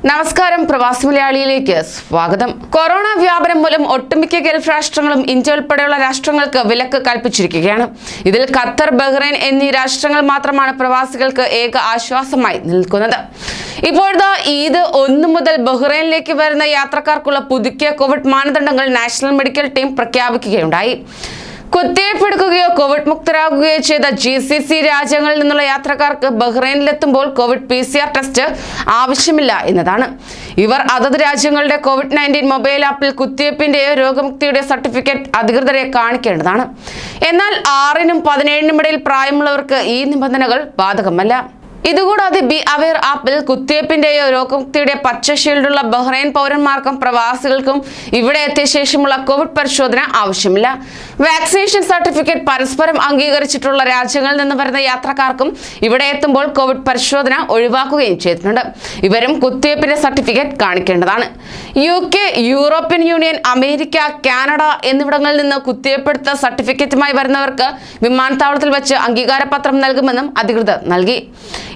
നമസ്കാരം, പ്രവാസി മലയാളിയിലേക്ക് സ്വാഗതം. കൊറോണ വ്യാപനം മൂലം ഒട്ടുമിക്ക ഗൾഫ് രാഷ്ട്രങ്ങളും ഇന്ത്യ ഉൾപ്പെടെയുള്ള രാഷ്ട്രങ്ങൾക്ക് വിലക്ക് കൽപ്പിച്ചിരിക്കുകയാണ്. ഇതിൽ ഖത്തർ, ബഹ്റൈൻ എന്നീ രാഷ്ട്രങ്ങൾ മാത്രമാണ് പ്രവാസികൾക്ക് ഏക ആശ്വാസമായി നിൽക്കുന്നത്. ഇപ്പോഴത്തെ ഈദ് 1 മുതൽ ബഹ്റൈനിലേക്ക് വരുന്ന യാത്രക്കാർക്കുള്ള പുതുക്കിയ കോവിഡ് മാനദണ്ഡങ്ങൾ നാഷണൽ മെഡിക്കൽ ടീം പ്രഖ്യാപിക്കുകയുണ്ടായി. കുത്തിവയ്പ് എടുക്കുകയോ കോവിഡ് മുക്തരാകുകയോ ചെയ്ത GCC രാജ്യങ്ങളിൽ നിന്നുള്ള യാത്രക്കാർക്ക് ബഹ്റൈനിലെത്തുമ്പോൾ കോവിഡ് PCR ടെസ്റ്റ് ആവശ്യമില്ല എന്നതാണ്. ഇവർ അതത് രാജ്യങ്ങളുടെ COVID-19 മൊബൈൽ ആപ്പിൽ കുത്തിവയ്പിന്റെയോ രോഗമുക്തിയുടെ സർട്ടിഫിക്കറ്റ് അധികൃതരെ കാണിക്കേണ്ടതാണ്. എന്നാൽ 6-നും 17-നും ഇടയിൽ പ്രായമുള്ളവർക്ക് ഈ നിബന്ധനകൾ ബാധകമല്ല. ഇതുകൂടാതെ ബി അവെയർ ആപ്പിൽ കുത്തിവയ്പിന്റെയോ രോഗമുക്തിയുടെ പച്ച ഷീൽഡുള്ള ബഹ്റൈൻ പൗരന്മാർക്കും പ്രവാസികൾക്കും ഇവിടെ എത്തിയ ശേഷമുള്ള കോവിഡ് പരിശോധന ആവശ്യമില്ല. വാക്സിനേഷൻ സർട്ടിഫിക്കറ്റ് പരസ്പരം അംഗീകരിച്ചിട്ടുള്ള രാജ്യങ്ങളിൽ നിന്ന് വരുന്ന യാത്രക്കാർക്കും ഇവിടെ എത്തുമ്പോൾ കോവിഡ് പരിശോധന ഒഴിവാക്കുകയും ചെയ്തിട്ടുണ്ട്. ഇവരും കുത്തിവയ്പിന്റെ സർട്ടിഫിക്കറ്റ് കാണിക്കേണ്ടതാണ്. UK, European Union, America, Canada എന്നിവിടങ്ങളിൽ നിന്ന് കുത്തിവയ്പ്പെടുത്ത സർട്ടിഫിക്കറ്റുമായി വരുന്നവർക്ക് വിമാനത്താവളത്തിൽ വെച്ച് അംഗീകാരപത്രം നൽകുമെന്നും അധികൃതർ നൽകി.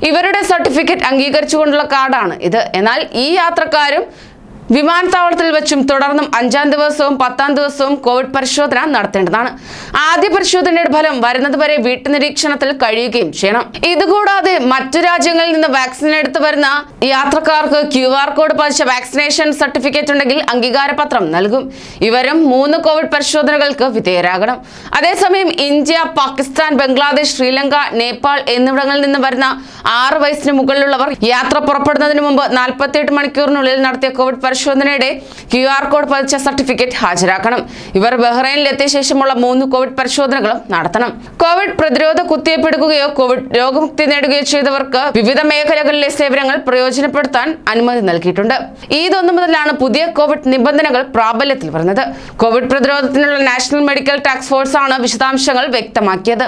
ഇവരുടെ സർട്ടിഫിക്കറ്റ് അംഗീകരിച്ചുകൊണ്ടുള്ള കാർഡാണ് ഇത്. എന്നാൽ ഈ യാത്രക്കാരും വിമാനത്താവളത്തിൽ വെച്ചും തുടർന്നും 5-ാം ദിവസവും 10-ാം ദിവസവും കോവിഡ് പരിശോധന നടത്തേണ്ടതാണ്. ആദ്യ പരിശോധനയുടെ ഫലം വരുന്നതുവരെ വീട്ടുനിരീക്ഷണത്തിൽ കഴിയുകയും ചെയ്യണം. ഇതുകൂടാതെ മറ്റു രാജ്യങ്ങളിൽ നിന്ന് വാക്സിൻ എടുത്തു വരുന്ന യാത്രക്കാർക്ക് QR കോഡ് പതിച്ച വാക്സിനേഷൻ സർട്ടിഫിക്കറ്റ് ഉണ്ടെങ്കിൽ അംഗീകാരപത്രം നൽകും. ഇവരും 3 കോവിഡ് പരിശോധനകൾക്ക് വിധേയരാകണം. അതേസമയം ഇന്ത്യ, പാകിസ്ഥാൻ, ബംഗ്ലാദേശ്, ശ്രീലങ്ക, നേപ്പാൾ എന്നിവിടങ്ങളിൽ നിന്ന് വരുന്ന 6 വയസ്സിന് മുകളിലുള്ളവർ യാത്ര പുറപ്പെടുന്നതിന് മുമ്പ് 48 മണിക്കൂറിനുള്ളിൽ നടത്തിയ കോവിഡ് പരിശോധനയുടെ QR കോഡ് പതിച്ച സർട്ടിഫിക്കറ്റ് ഹാജരാക്കണം. ഇവർ ബഹ്റൈനിൽ എത്തിയ ശേഷമുള്ള 3 കോവിഡ് പരിശോധനകളും നടത്തണം. കോവിഡ് പ്രതിരോധ കുത്തിവയ്പ് എടുക്കുകയോ കോവിഡ് രോഗമുക്തി നേടുകയോ ചെയ്തവർക്ക് വിവിധ മേഖലകളിലെ സേവനങ്ങൾ പ്രയോജനപ്പെടുത്താൻ അനുമതി നൽകിയിട്ടുണ്ട്. ഈദ് 1 മുതലാണ് പുതിയ കോവിഡ് നിബന്ധനകൾ പ്രാബല്യത്തിൽ വരുന്നത്. കോവിഡ് പ്രതിരോധത്തിനുള്ള നാഷണൽ മെഡിക്കൽ ടാസ്ക് ഫോഴ്സ് ആണ് വിശദാംശങ്ങൾ വ്യക്തമാക്കിയത്.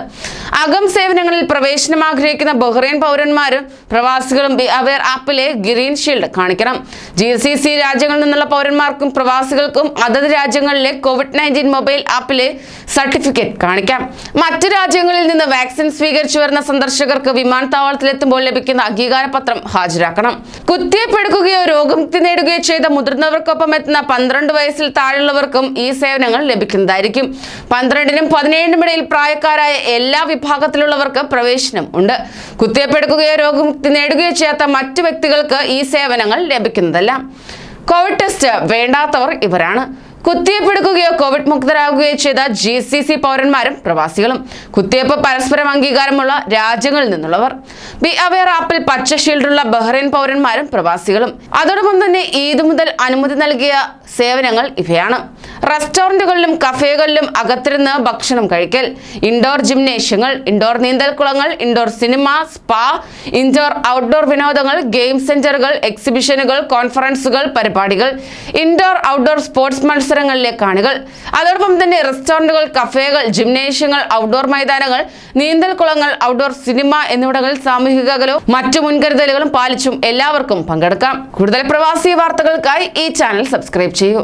അകം സേവനങ്ങളിൽ പ്രവേശനം ആഗ്രഹിക്കുന്ന ബഹ്റൈൻ പൗരന്മാരും പ്രവാസികളും ബി അവെയർ ആപ്പിലെ ഗ്രീൻ ഷീൽഡ് കാണിക്കണം. GCC രാജ്യങ്ങളിൽ നിന്നുള്ള പൗരന്മാർക്കും പ്രവാസികൾക്കും അതത് രാജ്യങ്ങളിലെ COVID-19 മൊബൈൽ ആപ്പിലെ സർട്ടിഫിക്കറ്റ് കാണിക്കാം. മറ്റു രാജ്യങ്ങളിൽ നിന്ന് വാക്സിൻ സ്വീകരിച്ചു വരുന്ന സന്ദർശകർക്ക് വിമാനത്താവളത്തിലെത്തുമ്പോൾ ലഭിക്കുന്ന അംഗീകാരപത്രം ഹാജരാക്കണം. കുത്തിവയ്പ് എടുക്കുകയോ രോഗമുക്തി നേടുകയോ ചെയ്ത മുതിർന്നവർക്കൊപ്പം എത്തുന്ന 12 വയസ്സിൽ താഴെയുള്ളവർക്കും ഈ സേവനങ്ങൾ ലഭിക്കുന്നതായിരിക്കും. 12-നും 17-നും ഇടയിൽ പ്രായക്കാരായ എല്ലാ വിഭാഗത്തിലുള്ളവർക്ക് പ്രവേശനം ഉണ്ട്. കുത്തിവയ്പ് എടുക്കുകയോ രോഗമുക്തി നേടുകയോ ചെയ്യാത്ത മറ്റു വ്യക്തികൾക്ക് ഈ സേവനങ്ങൾ ലഭിക്കുന്നതല്ല. കോവിഡ് ടെസ്റ്റ് വേണ്ടാത്തവർ ഇവരാണ്. കുത്തിവയ്പ് എടുക്കുകയോ കോവിഡ് മുക്തരാകുകയോ ചെയ്ത GCC പൗരന്മാരും പ്രവാസികളും, കുത്തിവയ്പ് പരസ്പരം അംഗീകാരമുള്ള രാജ്യങ്ങളിൽ നിന്നുള്ളവർ, ബി അവെയർ ആപ്പിൽ പച്ച ഷീൽഡുള്ള ബഹ്റൈൻ പൗരന്മാരും പ്രവാസികളും. അതോടൊപ്പം തന്നെ ഈദ് മുതൽ അനുമതി നൽകിയ സേവനങ്ങൾ ഇവയാണ്: റെസ്റ്റോറന്റുകളിലും കഫേകളിലും അകത്തിരുന്ന് ഭക്ഷണം കഴിക്കൽ, ഇൻഡോർ ജിംനേഷ്യങ്ങൾ, ഇൻഡോർ നീന്തൽക്കുളങ്ങൾ, indoor cinema, spa, indoor outdoor വിനോദങ്ങൾ, ഗെയിം സെന്ററുകൾ, എക്സിബിഷനുകൾ, കോൺഫറൻസുകൾ, പരിപാടികൾ, ഇൻഡോർ ഔട്ട്ഡോർ സ്പോർട്സ് മത്സരങ്ങളിലെ കാണികൾ. അതോടൊപ്പം തന്നെ റെസ്റ്റോറന്റുകൾ, കഫേകൾ, ജിംനേഷ്യങ്ങൾ, ഔട്ട്ഡോർ മൈതാനങ്ങൾ, നീന്തൽക്കുളങ്ങൾ, ഔട്ട്ഡോർ സിനിമ എന്നിവിടങ്ങളിൽ സാമൂഹിക അകലവും മറ്റു മുൻകരുതലുകളും പാലിച്ചും എല്ലാവർക്കും പങ്കെടുക്കാം. കൂടുതൽ പ്രവാസി വാർത്തകൾക്കായി ഈ ചാനൽ സബ്സ്ക്രൈബ് ചെയ്യൂ.